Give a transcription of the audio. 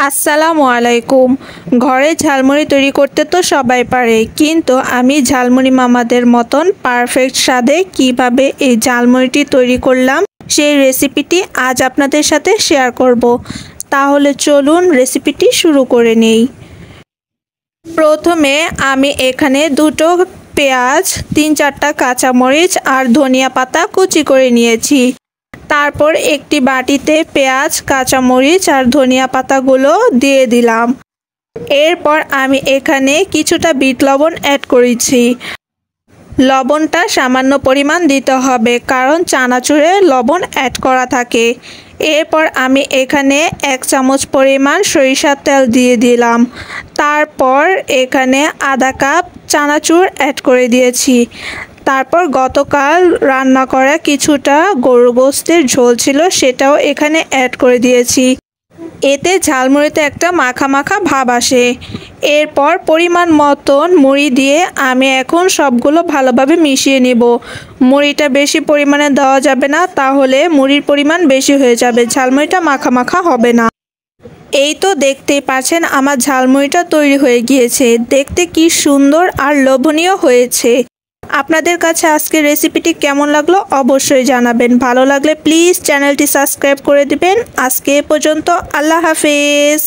আসসালামু আলাইকুম। ঘরে ঝালমুড়ি তৈরি করতে তো সবাই পারে, কিন্তু আমি ঝালমুড়ি মামাদের মতন পারফেক্ট স্বাদে কিভাবে এই ঝালমুড়িটি তৈরি করলাম সেই রেসিপিটি আজ আপনাদের সাথে শেয়ার করব। তাহলে চলুন রেসিপিটি শুরু করে নেই। প্রথমে আমি এখানে দুটো পেঁয়াজ, 3-4টা কাঁচামরিচ আর ধনিয়া পাতা কুচি করে নিয়েছি। তারপর একটি বাটিতে পেঁয়াজ, কাঁচামরিচ আর ধনিয়া পাতাগুলো দিয়ে দিলাম। এরপর আমি এখানে কিছুটা বিট লবণ অ্যাড করেছি। লবণটা সামান্য পরিমাণ দিতে হবে, কারণ চানাচুরে লবণ অ্যাড করা থাকে। এরপর আমি এখানে 1 চামচ পরিমাণ সরিষার তেল দিয়ে দিলাম। তারপর এখানে আধা কাপ চানাচুর অ্যাড করে দিয়েছি। তারপর গতকাল রান্না করা কিছুটা গরুর গোশতের ঝোল ছিল, সেটাও এখানে অ্যাড করে দিয়েছি। এতে ঝালমুড়িতে একটা মাখা মাখা ভাব আসে। এরপর পরিমাণ মতন মুড়ি দিয়ে আমি এখন সবগুলো ভালোভাবে মিশিয়ে নেব। মুড়িটা বেশি পরিমাণে দেওয়া যাবে না, তাহলে মুড়ির পরিমাণ বেশি হয়ে যাবে, ঝালমুড়িটা মাখা মাখা হবে না। এই তো দেখতেই পাচ্ছেন আমার ঝালমুড়িটা তৈরি হয়ে গিয়েছে। দেখতে কি সুন্দর আর লোভনীয় হয়েছে। আপনাদের কাছে আজকের রেসিপিটি কেমন লাগলো অবশ্যই জানাবেন। ভালো লাগলে প্লিজ চ্যানেলটি সাবস্ক্রাইব করে দিবেন। আজকে এ পর্যন্ত, আল্লাহ হাফেজ।